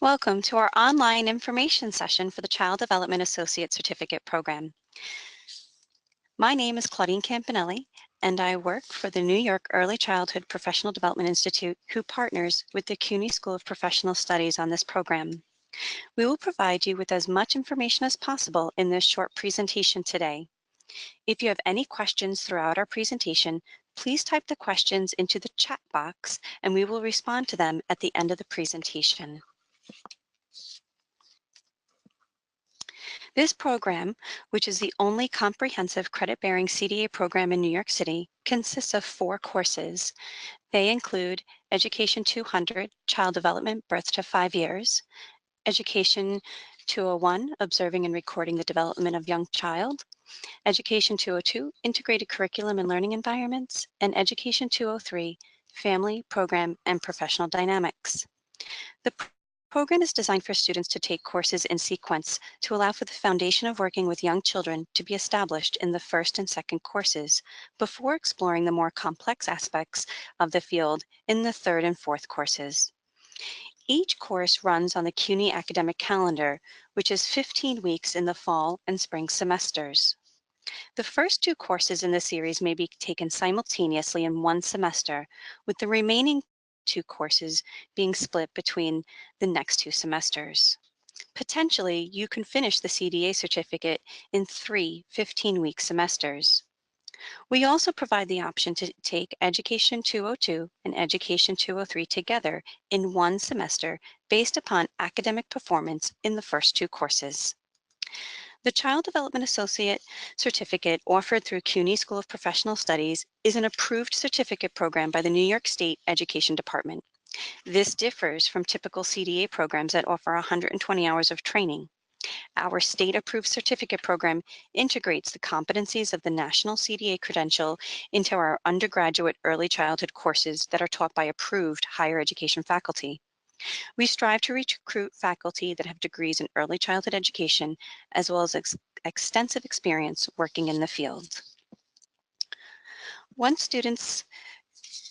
Welcome to our online information session for the Child Development Associate Certificate Program. My name is Claudine Campanelli, and I work for the New York Early Childhood Professional Development Institute, who partners with the CUNY School of Professional Studies on this program. We will provide you with as much information as possible in this short presentation today. If you have any questions throughout our presentation, please type the questions into the chat box, and we will respond to them at the end of the presentation. This program, which is the only comprehensive credit-bearing CDA program in New York City, consists of 4 courses. They include Education 200, Child Development, Birth to 5 years, Education 201, Observing and Recording the Development of Young Child, Education 202, Integrated Curriculum and Learning Environments, and Education 203, Family, Program, and Professional Dynamics. The program is designed for students to take courses in sequence to allow for the foundation of working with young children to be established in the first and second courses before exploring the more complex aspects of the field in the third and fourth courses. Each course runs on the CUNY academic calendar, which is 15 weeks in the fall and spring semesters. The first 2 courses in the series may be taken simultaneously in one semester, with the remaining 2 courses being split between the next 2 semesters. Potentially, you can finish the CDA certificate in 3 15-week semesters. We also provide the option to take Education 202 and Education 203 together in one semester based upon academic performance in the first 2 courses. The Child Development Associate Certificate offered through CUNY School of Professional Studies is an approved certificate program by the New York State Education Department. This differs from typical CDA programs that offer 120 hours of training. Our state-approved certificate program integrates the competencies of the National CDA credential into our undergraduate early childhood courses that are taught by approved higher education faculty. We strive to recruit faculty that have degrees in early childhood education, as well as extensive experience working in the field. Once students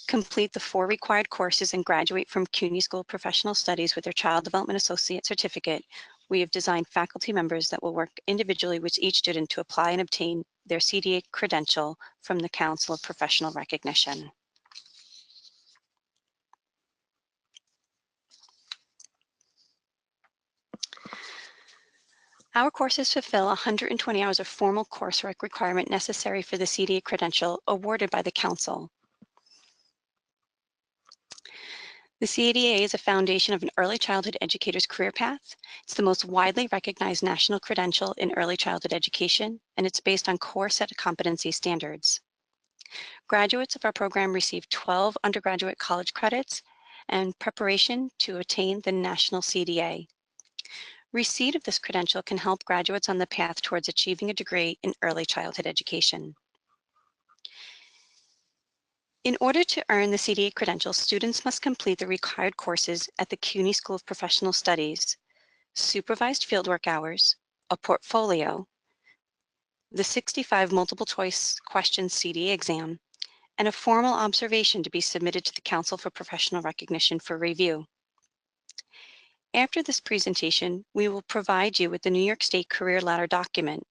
complete the 4 required courses and graduate from CUNY School of Professional Studies with their Child Development Associate Certificate, we have designed faculty members that will work individually with each student to apply and obtain their CDA credential from the Council of Professional Recognition. Our courses fulfill 120 hours of formal coursework requirement necessary for the CDA credential awarded by the Council. The CDA is a foundation of an early childhood educator's career path. It's the most widely recognized national credential in early childhood education, and it's based on core set of competency standards. Graduates of our program receive 12 undergraduate college credits and preparation to attain the national CDA. Receipt of this credential can help graduates on the path towards achieving a degree in early childhood education. In order to earn the CDA credential, students must complete the required courses at the CUNY School of Professional Studies: supervised fieldwork hours, a portfolio, the 65 multiple choice questions CDA exam, and a formal observation to be submitted to the Council for Professional Recognition for review. After this presentation, we will provide you with the New York State Career Ladder document.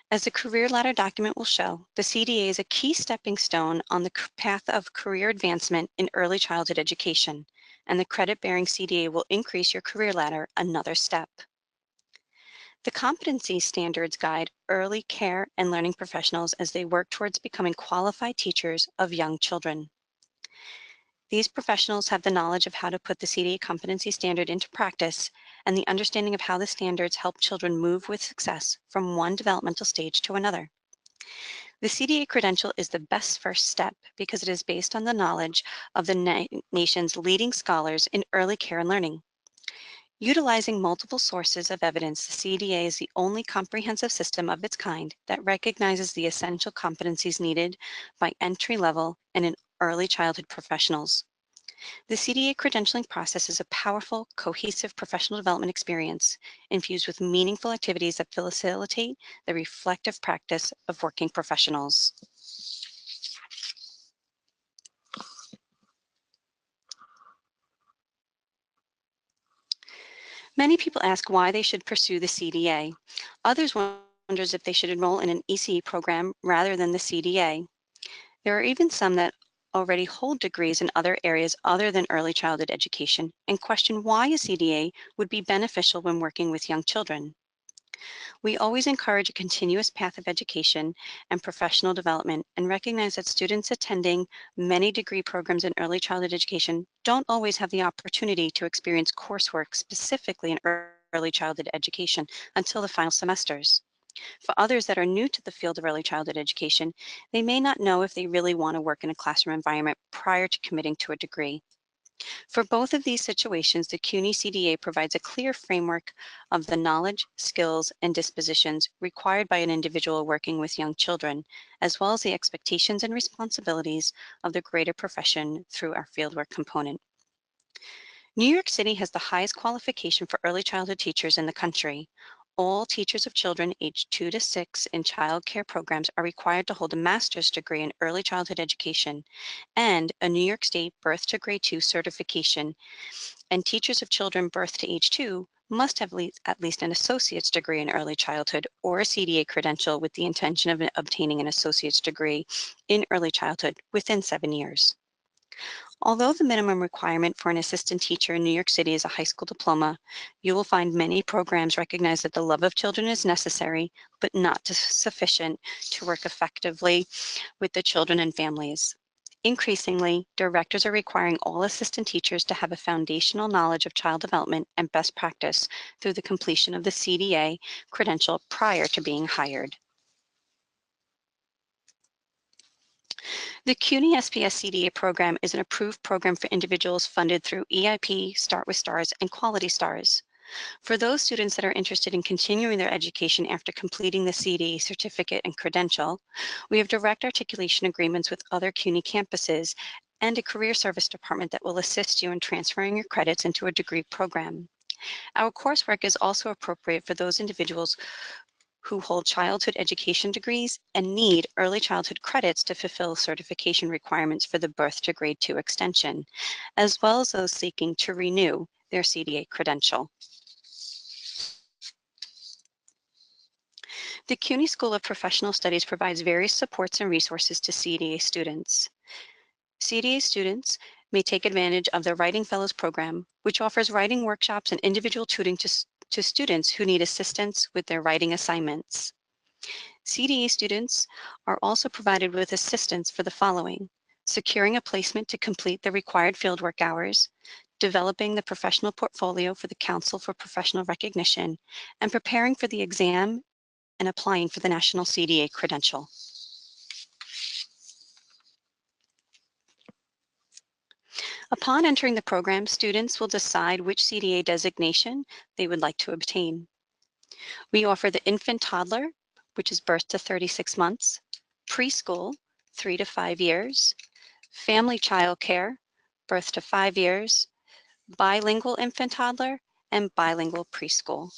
As the Career Ladder document will show, the CDA is a key stepping stone on the path of career advancement in early childhood education, and the credit-bearing CDA will increase your career ladder another step. The competency standards guide early care and learning professionals as they work towards becoming qualified teachers of young children. These professionals have the knowledge of how to put the CDA competency standard into practice and the understanding of how the standards help children move with success from one developmental stage to another. The CDA credential is the best first step because it is based on the knowledge of the nation's leading scholars in early care and learning. Utilizing multiple sources of evidence, the CDA is the only comprehensive system of its kind that recognizes the essential competencies needed by entry-level and in early childhood professionals. The CDA credentialing process is a powerful, cohesive professional development experience infused with meaningful activities that facilitate the reflective practice of working professionals. Many people ask why they should pursue the CDA. Others wonders if they should enroll in an ECE program rather than the CDA. There are even some that already hold degrees in other areas other than early childhood education and question why a CDA would be beneficial when working with young children. We always encourage a continuous path of education and professional development and recognize that students attending many degree programs in early childhood education don't always have the opportunity to experience coursework specifically in early childhood education until the final semesters. For others that are new to the field of early childhood education, they may not know if they really want to work in a classroom environment prior to committing to a degree. For both of these situations, the CUNY CDA provides a clear framework of the knowledge, skills, and dispositions required by an individual working with young children, as well as the expectations and responsibilities of the greater profession through our fieldwork component. New York City has the highest qualification for early childhood teachers in the country. All teachers of children aged 2 to 6 in child care programs are required to hold a master's degree in early childhood education and a New York State birth to grade 2 certification, and teachers of children birth to age 2 must have at least an associate's degree in early childhood or a CDA credential with the intention of obtaining an associate's degree in early childhood within 7 years. Although the minimum requirement for an assistant teacher in New York City is a high school diploma, you will find many programs recognize that the love of children is necessary, but not sufficient to work effectively with the children and families. Increasingly, directors are requiring all assistant teachers to have a foundational knowledge of child development and best practice through the completion of the CDA credential prior to being hired. The CUNY SPS CDA program is an approved program for individuals funded through EIP, Start with Stars, and Quality Stars. For those students that are interested in continuing their education after completing the CDA certificate and credential, we have direct articulation agreements with other CUNY campuses and a career service department that will assist you in transferring your credits into a degree program. Our coursework is also appropriate for those individuals who hold childhood education degrees and need early childhood credits to fulfill certification requirements for the birth to grade 2 extension, as well as those seeking to renew their CDA credential. The CUNY School of Professional Studies provides various supports and resources to CDA students. CDA students may take advantage of the Writing Fellows Program, which offers writing workshops and individual tutoring to students who need assistance with their writing assignments. CDA students are also provided with assistance for the following: securing a placement to complete the required fieldwork hours, developing the professional portfolio for the Council for Professional Recognition, and preparing for the exam and applying for the National CDA credential. Upon entering the program, students will decide which CDA designation they would like to obtain. We offer the infant toddler, which is birth to 36 months, preschool, 3 to 5 years, family child care, birth to 5 years, bilingual infant toddler, and bilingual preschool.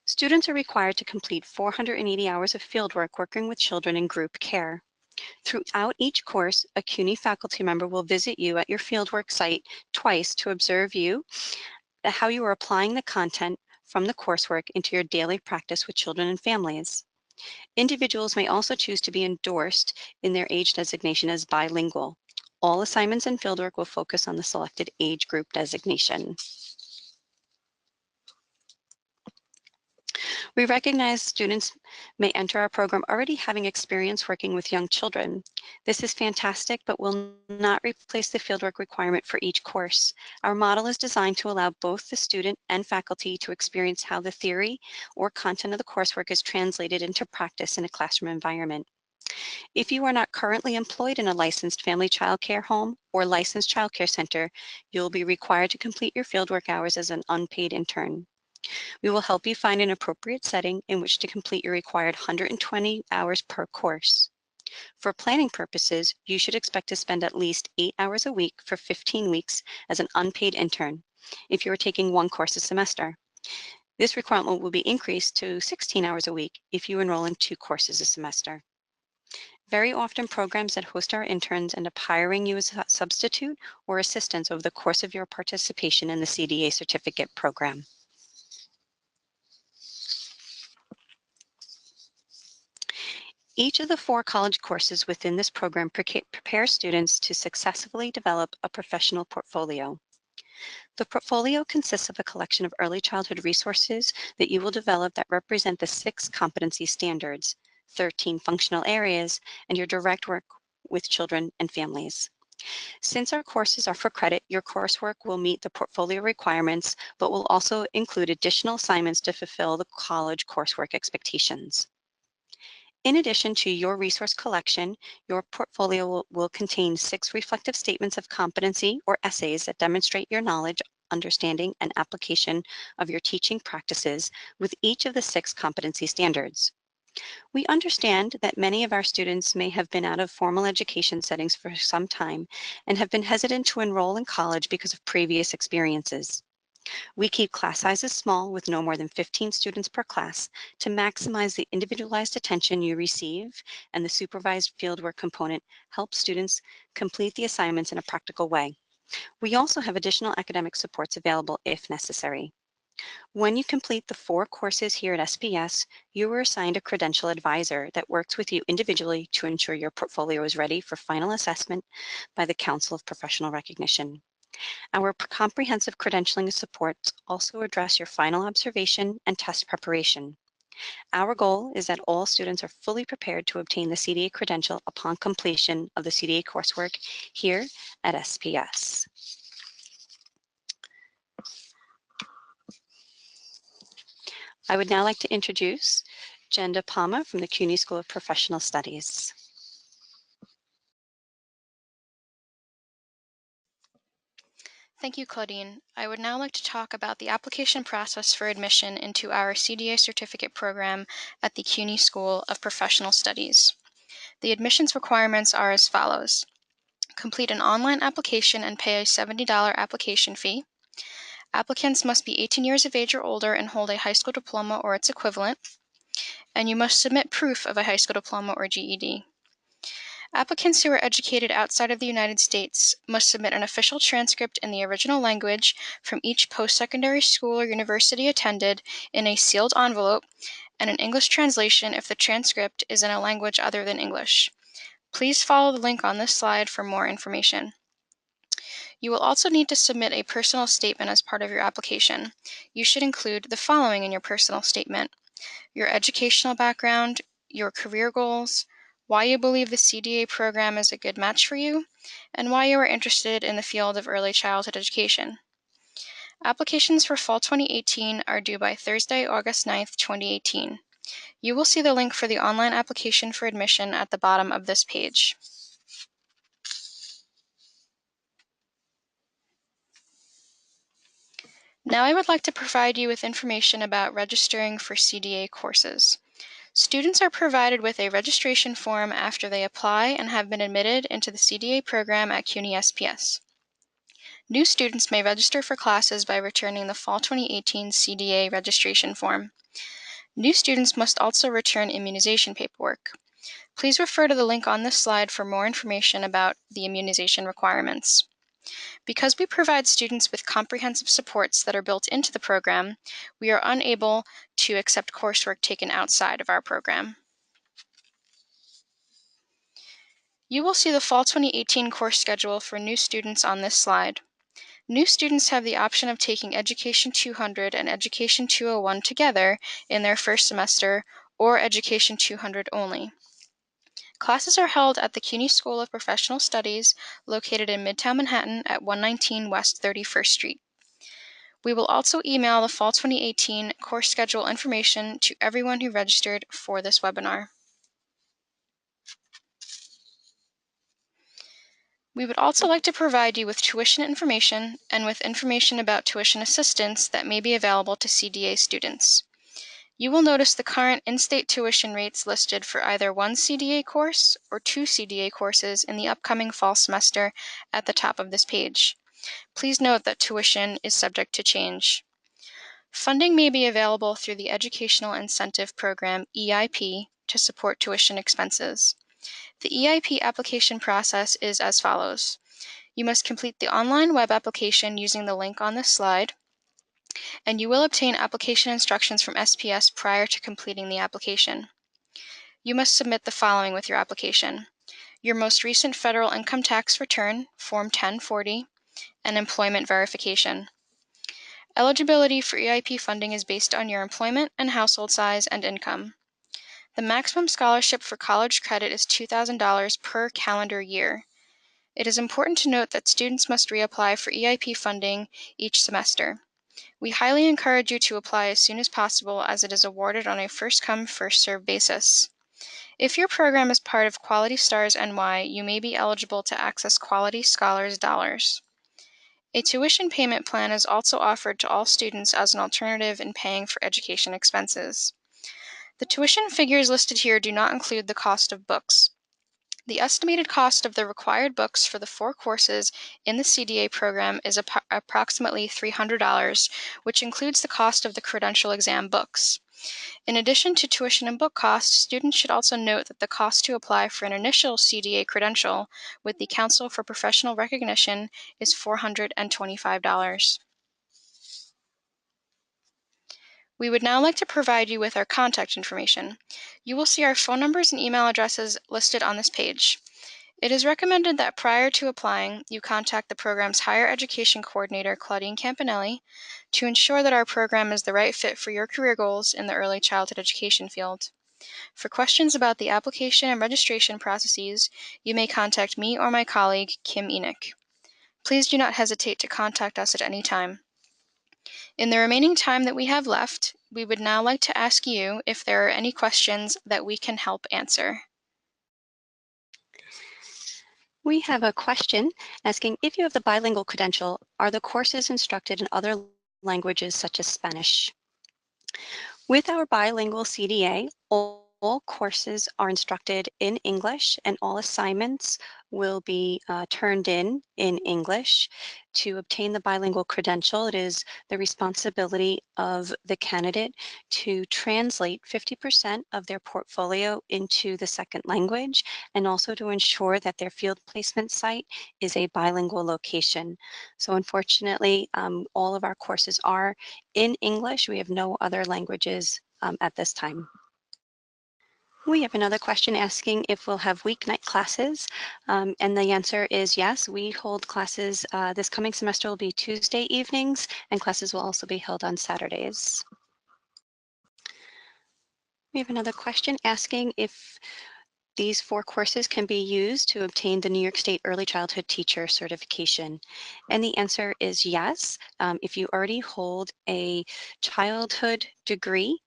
Students are required to complete 480 hours of fieldwork working with children in group care. Throughout each course, a CUNY faculty member will visit you at your fieldwork site twice to observe how you are applying the content from the coursework into your daily practice with children and families. Individuals may also choose to be endorsed in their age designation as bilingual. All assignments and fieldwork will focus on the selected age group designation. We recognize students may enter our program already having experience working with young children. This is fantastic, but will not replace the fieldwork requirement for each course. Our model is designed to allow both the student and faculty to experience how the theory or content of the coursework is translated into practice in a classroom environment. If you are not currently employed in a licensed family child care home or licensed child care center, you will be required to complete your fieldwork hours as an unpaid intern. We will help you find an appropriate setting in which to complete your required 120 hours per course. For planning purposes, you should expect to spend at least 8 hours a week for 15 weeks as an unpaid intern if you are taking one course a semester. This requirement will be increased to 16 hours a week if you enroll in 2 courses a semester. Very often programs that host our interns end up hiring you as a substitute or assistants over the course of your participation in the CDA certificate program. Each of the 4 college courses within this program prepare students to successfully develop a professional portfolio. The portfolio consists of a collection of early childhood resources that you will develop that represent the 6 competency standards, 13 functional areas, and your direct work with children and families. Since our courses are for credit, your coursework will meet the portfolio requirements, but will also include additional assignments to fulfill the college coursework expectations. In addition to your resource collection, your portfolio will contain 6 reflective statements of competency or essays that demonstrate your knowledge, understanding, and application of your teaching practices with each of the 6 competency standards. We understand that many of our students may have been out of formal education settings for some time and have been hesitant to enroll in college because of previous experiences. We keep class sizes small with no more than 15 students per class to maximize the individualized attention you receive, and the supervised fieldwork component helps students complete the assignments in a practical way. We also have additional academic supports available if necessary. When you complete the 4 courses here at SPS, you are assigned a credential advisor that works with you individually to ensure your portfolio is ready for final assessment by the Council of Professional Recognition. Our comprehensive credentialing supports also address your final observation and test preparation. Our goal is that all students are fully prepared to obtain the CDA credential upon completion of the CDA coursework here at SPS. I would now like to introduce Jenda Palmer from the CUNY School of Professional Studies. Thank you, Claudine. I would now like to talk about the application process for admission into our CDA certificate program at the CUNY School of Professional Studies. The admissions requirements are as follows. Complete an online application and pay a $70 application fee. Applicants must be 18 years of age or older and hold a high school diploma or its equivalent. And you must submit proof of a high school diploma or GED. Applicants who are educated outside of the United States must submit an official transcript in the original language from each post-secondary school or university attended in a sealed envelope, and an English translation if the transcript is in a language other than English. Please follow the link on this slide for more information. You will also need to submit a personal statement as part of your application. You should include the following in your personal statement: your educational background, your career goals, why you believe the CDA program is a good match for you, and why you are interested in the field of early childhood education. Applications for Fall 2018 are due by Thursday, August 9th, 2018. You will see the link for the online application for admission at the bottom of this page. Now I would like to provide you with information about registering for CDA courses. Students are provided with a registration form after they apply and have been admitted into the CDA program at CUNY SPS. New students may register for classes by returning the Fall 2018 CDA registration form. New students must also return immunization paperwork. Please refer to the link on this slide for more information about the immunization requirements. Because we provide students with comprehensive supports that are built into the program, we are unable to accept coursework taken outside of our program. You will see the Fall 2018 course schedule for new students on this slide. New students have the option of taking Education 200 and Education 201 together in their first semester, or Education 200 only. Classes are held at the CUNY School of Professional Studies, located in Midtown Manhattan at 119 West 31st Street. We will also email the Fall 2018 course schedule information to everyone who registered for this webinar. We would also like to provide you with tuition information and with information about tuition assistance that may be available to CDA students. You will notice the current in-state tuition rates listed for either one CDA course or 2 CDA courses in the upcoming fall semester at the top of this page. Please note that tuition is subject to change. Funding may be available through the Educational Incentive Program, EIP, to support tuition expenses. The EIP application process is as follows. You must complete the online web application using the link on this slide, and you will obtain application instructions from SPS prior to completing the application. You must submit the following with your application: your most recent federal income tax return, Form 1040, and employment verification. Eligibility for EIP funding is based on your employment and household size and income. The maximum scholarship for college credit is $2,000 per calendar year. It is important to note that students must reapply for EIP funding each semester. We highly encourage you to apply as soon as possible, as it is awarded on a first-come, first-served basis. If your program is part of Quality Stars NY, you may be eligible to access Quality Scholars dollars. A tuition payment plan is also offered to all students as an alternative in paying for education expenses. The tuition figures listed here do not include the cost of books. The estimated cost of the required books for the 4 courses in the CDA program is approximately $300, which includes the cost of the credential exam books. In addition to tuition and book costs, students should also note that the cost to apply for an initial CDA credential with the Council for Professional Recognition is $425. We would now like to provide you with our contact information. You will see our phone numbers and email addresses listed on this page. It is recommended that prior to applying, you contact the program's Higher Education Coordinator, Claudine Campanelli, to ensure that our program is the right fit for your career goals in the early childhood education field. For questions about the application and registration processes, you may contact me or my colleague, Kim Enoch. Please do not hesitate to contact us at any time. In the remaining time that we have left, we would now like to ask you if there are any questions that we can help answer. We have a question asking, if you have the bilingual credential, are the courses instructed in other languages such as Spanish? With our bilingual CDA, all courses are instructed in English and all assignments will be turned in English. To obtain the bilingual credential, it is the responsibility of the candidate to translate 50% of their portfolio into the second language, and also to ensure that their field placement site is a bilingual location. So unfortunately, all of our courses are in English. We have no other languages at this time. We have another question asking if we'll have weeknight classes, and the answer is yes. We hold classes this coming semester will be Tuesday evenings, and classes will also be held on Saturdays. We have another question asking if these 4 courses can be used to obtain the New York State Early Childhood Teacher certification. And the answer is yes. If you already hold a childhood degree,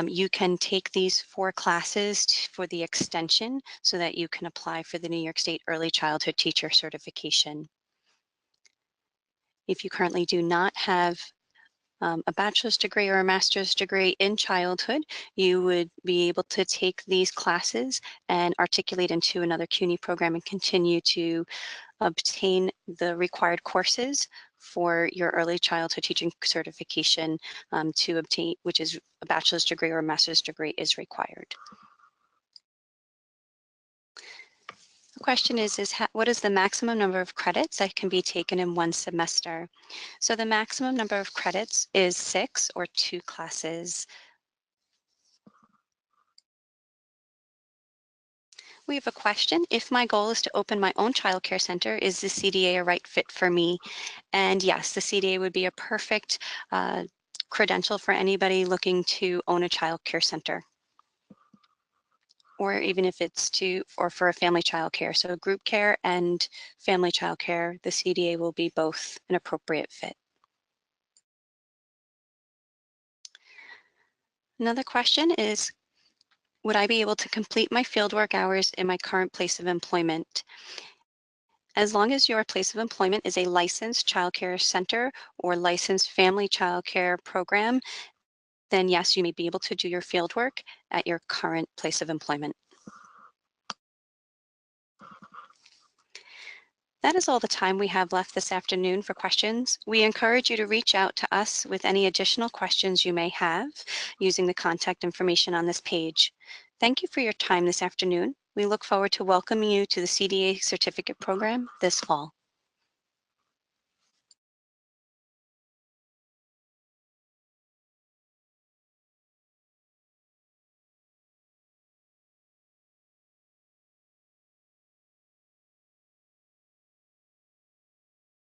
you can take these 4 classes for the extension so that you can apply for the New York State Early Childhood Teacher certification. If you currently do not have a bachelor's degree or a master's degree in childhood, you would be able to take these classes and articulate into another CUNY program and continue to obtain the required courses for your early childhood teaching certification to obtain, which is a bachelor's degree or a master's degree is required. The question is what is the maximum number of credits that can be taken in one semester? So the maximum number of credits is 6 or 2 classes. We have a question. If my goal is to open my own childcare center, is the CDA a right fit for me? And yes, the CDA would be a perfect credential for anybody looking to own a childcare center, or even if it's for a family childcare. So group care and family childcare, the CDA will be both an appropriate fit. Another question is, would I be able to complete my fieldwork hours in my current place of employment? As long as your place of employment is a licensed childcare center or licensed family childcare program, then yes, you may be able to do your fieldwork at your current place of employment. That is all the time we have left this afternoon for questions. We encourage you to reach out to us with any additional questions you may have using the contact information on this page. Thank you for your time this afternoon. We look forward to welcoming you to the CDA certificate program this fall.